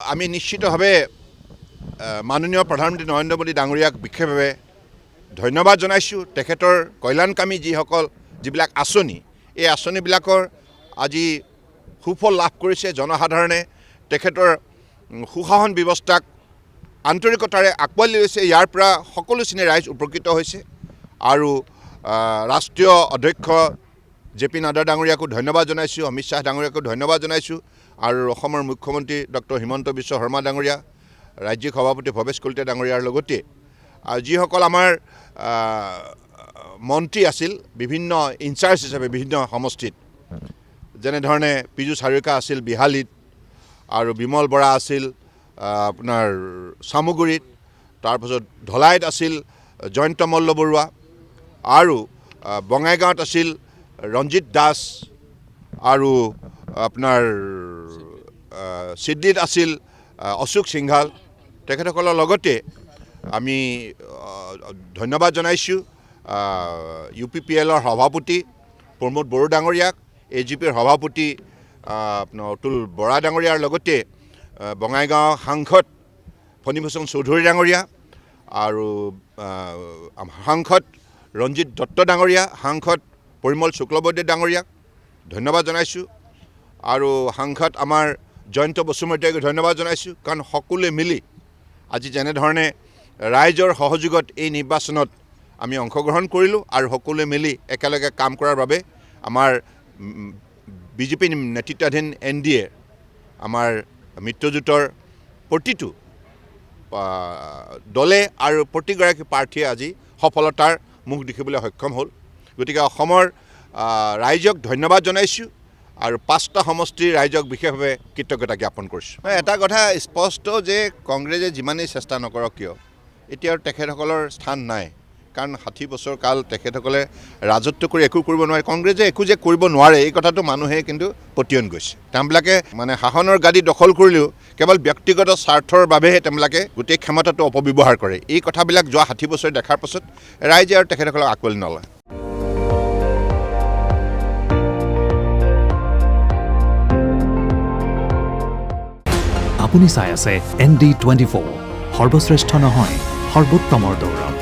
আমি নিশ্চিতভাৱে মাননীয় প্ৰধানমন্ত্ৰী নৰেন্দ্ৰ মোদী ডাঙৰীয়াক বিশেষভাৱে ধন্যবাদ জনাইছোঁ। তেখেতৰ কল্যাণকামী যিবিলাক আঁচনি, এই আঁচনিবিলাকৰ আজি সুফল লাভ কৰিছে। জনসাধাৰণে তেখেতৰ সুশাসন ব্যৱস্থাক আন্তৰিকতাৰে আঁকোৱালি লৈছে। ইয়াৰ পৰা সকলো শ্ৰেণীৰ ৰাইজ উপকৃত হৈছে আৰু ৰাষ্ট্ৰীয় অধ্যক্ষ JP নাড্ডা ডাঙৰীয়াকো ধন্যবাদ জনাইছোঁ, অমিত শ্বাহ ডাঙৰীয়াকো ধন্যবাদ জনাইছোঁ আৰু অসমৰ মুখ্যমন্ত্ৰী ডক্টৰ হিমন্ত বিশ্ব শৰ্মা ডাঙৰীয়া, ৰাজ্যিক সভাপতি ভৱেশ কলিতা ডাঙৰীয়াৰ লগতে যিসকল আমাৰ মন্ত্ৰী আছিল বিভিন্ন ইনচাৰ্জ হিচাপে বিভিন্ন সমষ্টিত, যেনেধৰণে পীযুষ হাজৰিকা আছিল বিহালীত আৰু বিমল বৰা আছিল আপোনাৰ চামগুৰিত, তাৰপাছত ধলাইত আছিল জয়ন্ত মল্ল বৰুৱা আৰু বঙাইগাঁৱত আছিল ৰঞ্জিত দাস আৰু আপোনাৰ চিডলিত আছিল অশোক সিংঘাল। তেখেতসকলৰ লগতে আমি ধন্যবাদ জনাইছোঁ UPPLৰ সভাপতি প্ৰমোদ বড়ো ডাঙৰীয়াক, AGPৰ সভাপতি আপোনাৰ অতুল বৰা ডাঙৰীয়াৰ লগতে বঙাইগাঁও সাংসদ ফণীভূষণ চৌধুৰী ডাঙৰীয়া আৰু সাংসদ ৰঞ্জিত দত্ত ডাঙৰীয়া, সাংসদ পৰিমল শুক্লবৈদ্য ডাঙৰীয়াক ধন্যবাদ জনাইছোঁ আৰু সাংসদ আমাৰ জয়ন্ত বসুমতীয়াকে ধন্যবাদ জনাইছোঁ। কাৰণ সকলোৱে মিলি আজি যেনেধৰণে ৰাইজৰ সহযোগত এই নিৰ্বাচনত আমি অংশগ্ৰহণ কৰিলোঁ আৰু সকলোৱে মিলি একেলগে কাম কৰাৰ বাবে আমাৰ BJP নেতৃত্বাধীন NDA আমাৰ মিত্ৰজোঁটৰ প্ৰতিটো দলে আৰু প্ৰতিগৰাকী প্ৰাৰ্থীয়ে আজি সফলতাৰ মুখ দেখিবলৈ সক্ষম হ'ল। গতিকে অসমৰ ৰাইজক ধন্যবাদ জনাইছোঁ আৰু 5টা সমষ্টিৰ ৰাইজক বিশেষভাৱে কৃতজ্ঞতা জ্ঞাপন কৰিছোঁ। এটা কথা স্পষ্ট যে কংগ্ৰেছে যিমানেই চেষ্টা নকৰক কিয় এতিয়া তেখেতসকলৰ স্থান নাই। কাৰণ 60 বছৰ কাল তেখেতসকলে ৰাজত্ব কৰি একো কৰিব নোৱাৰে। কংগ্ৰেছে একো যে কৰিব নোৱাৰে এই কথাটো মানুহে কিন্তু পতিয়ন গৈছে। তেওঁবিলাকে মানে শাসনৰ গাদী দখল কৰিলেও কেৱল ব্যক্তিগত স্বাৰ্থৰ বাবেহে তেওঁবিলাকে গোটেই ক্ষমতাটো অপব্যৱহাৰ কৰে। এই কথাবিলাক যোৱা 60 বছৰ দেখাৰ পাছত ৰাইজে আৰু তেখেতসকলক আঁকোৱালি নলয়। আপুনি চাই আছে ND24, সৰ্বশ্ৰেষ্ঠ নহয় সৰ্বোত্তমৰ দৌৰ।